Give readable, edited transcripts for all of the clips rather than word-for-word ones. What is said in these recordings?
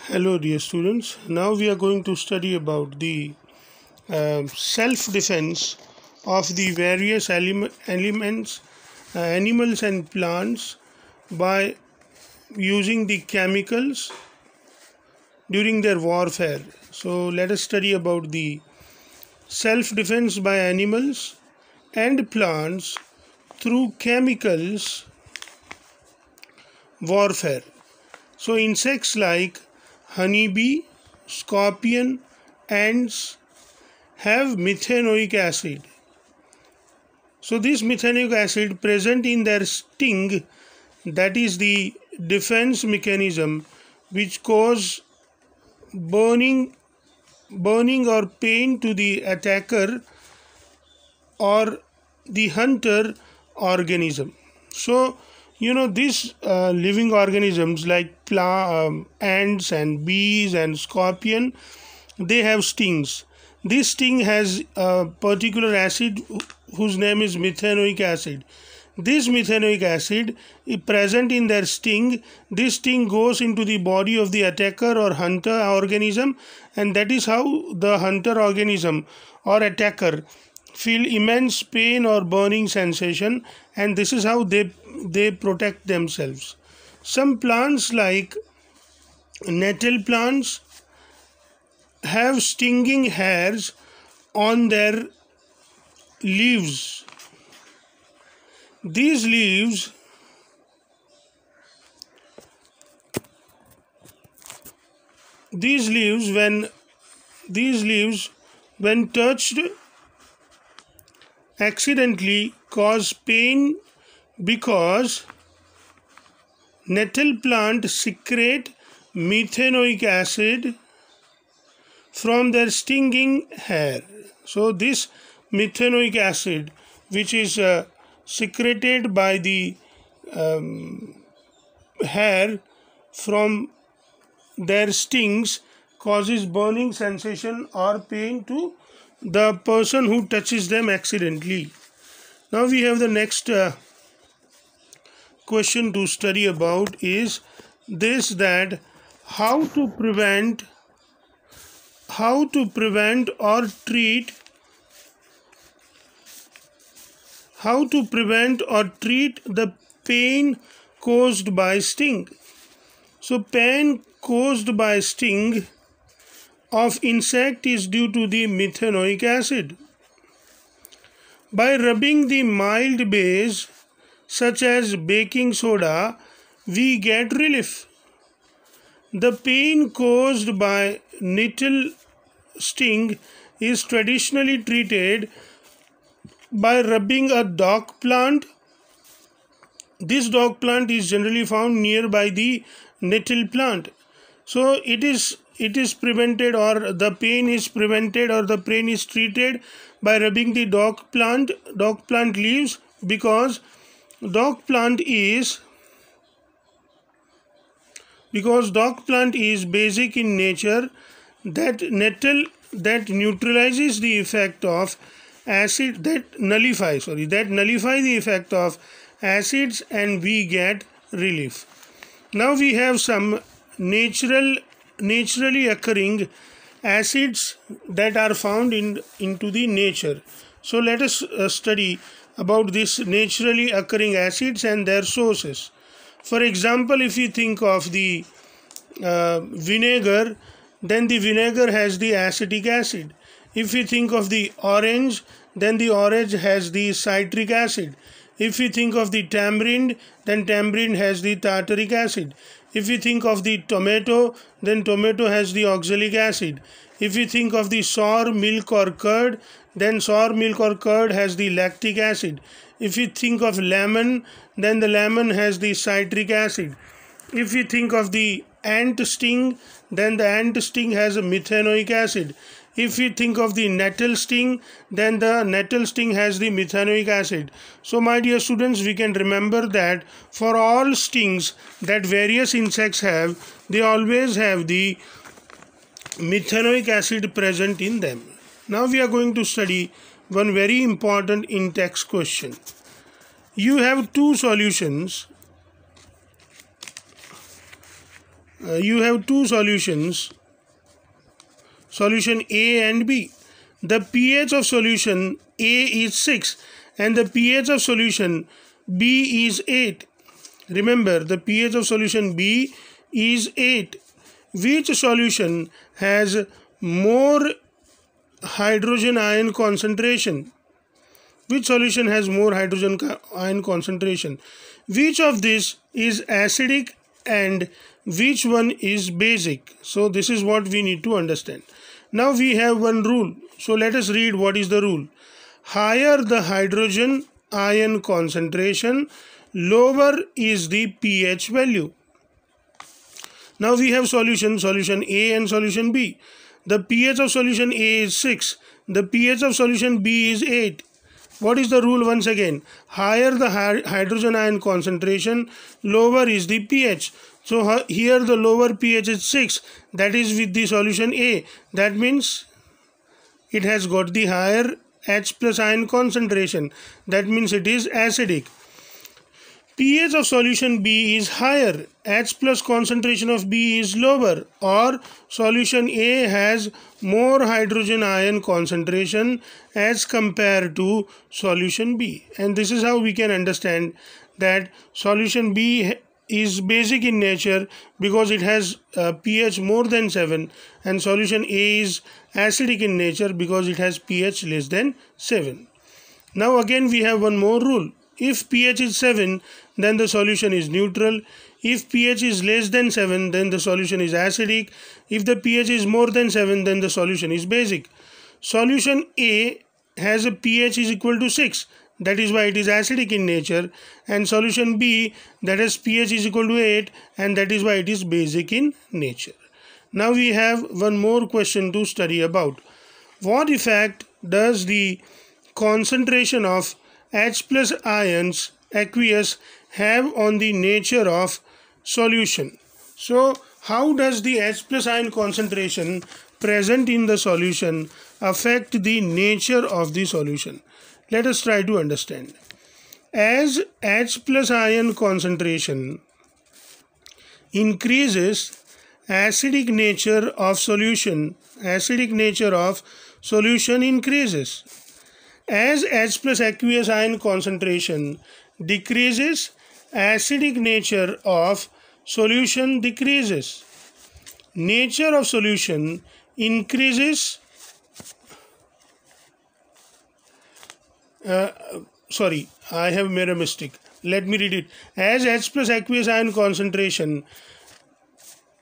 Hello dear students, now we are going to study about the self-defense of the various elements, animals and plants by using the chemicals during their warfare. So let us study about the self-defense by animals and plants through chemicals warfare. So insects like honeybee, scorpion, ants have methanoic acid. So this methanoic acid present in their sting, that is the defense mechanism which cause burning or pain to the attacker or the hunter organism. So these living organisms like ants and bees and scorpion, they have stings. This sting has a particular acid whose name is methanoic acid. This methanoic acid is present in their sting. This sting goes into the body of the attacker or hunter organism, and that is how the hunter organism or attacker feel immense pain or burning sensation, and this is how they protect themselves. Some plants like nettle plants have stinging hairs on their leaves. These leaves when touched accidentally cause pain because nettle plant secrete methanoic acid from their stinging hair. So this methanoic acid, which is secreted by the hair from their stings, causes burning sensation or pain to the person who touches them accidentally. Now we have the next question to study about is this, that how to prevent or treat the pain caused by sting. So pain caused by sting of insect is due to the methanoic acid. By rubbing the mild base such as baking soda, we get relief. The pain caused by nettle sting is traditionally treated by rubbing a dock plant. This dock plant is generally found nearby the nettle plant. So it is prevented, or the pain is prevented, or the pain is treated by rubbing the dock plant leaves, because dock plant is basic in nature, that neutralizes the effect of acid, that nullify the effect of acids, and we get relief. Now we have some naturally occurring acids that are found into the nature. So let us study about these naturally occurring acids and their sources. For example, if you think of the vinegar, then the vinegar has the acetic acid. If you think of the orange, then the orange has the citric acid. If you think of the tamarind, then tamarind has the tartaric acid. If you think of the tomato, then tomato has the oxalic acid. If you think of the sour milk or curd, then sour milk or curd has the lactic acid. If you think of lemon, then the lemon has the citric acid. If you think of the ant sting, then the ant sting has a methanoic acid. If you think of the nettle sting, then the nettle sting has the methanoic acid. So my dear students, we can remember that for all stings that various insects have, they always have the methanoic acid present in them. Now we are going to study one very important in-text question. You have two solutions you have two solutions, solution A and B. The pH of solution A is 6 and the pH of solution B is 8. Remember, the pH of solution B is 8. Which solution has more hydrogen ion concentration? Which solution has more hydrogen ion concentration? Which of this is acidic and which one is basic? So this is what we need to understand. Now we have one rule. So let us read what is the rule. Higher the hydrogen ion concentration, lower is the pH value. Now we have solution A and solution B. The pH of solution A is 6. The pH of solution B is 8. What is the rule once again? Higher the hydrogen ion concentration, lower is the pH. So here the lower pH is 6. That is with the solution A. That means it has got the higher H plus ion concentration. That means it is acidic. pH of solution B is higher, H plus concentration of B is lower, or solution A has more hydrogen ion concentration as compared to solution B. And this is how we can understand that solution B is basic in nature because it has pH more than 7, and solution A is acidic in nature because it has pH less than 7. Now again we have one more rule. If pH is 7, then the solution is neutral. If pH is less than 7, then the solution is acidic. If the pH is more than 7, then the solution is basic. Solution A has a pH is equal to 6. That is why it is acidic in nature. And solution B, that has pH is equal to 8, and that is why it is basic in nature. Now we have one more question to study about. What effect does the concentration of H plus ions aqueous have on the nature of solution? So how does the H plus ion concentration present in the solution affect the nature of the solution? Let us try to understand. As H plus ion concentration increases, acidic nature of solution increases. As H plus aqueous ion concentration decreases, acidic nature of solution decreases. Nature of solution increases. Sorry, I have made a mistake. Let me read it. As H plus aqueous ion concentration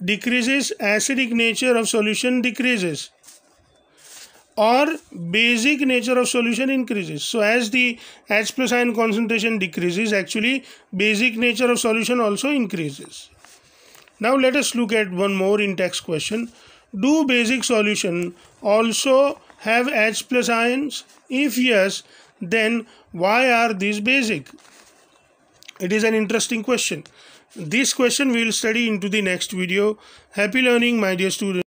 decreases, acidic nature of solution decreases, or basic nature of solution increases. So as the H plus ion concentration decreases, actually basic nature of solution also increases. Now let us look at one more in-text question. Do basic solution also have H plus ions? If yes, then why are these basic? It is an interesting question. This question we will study into the next video. Happy learning, my dear students.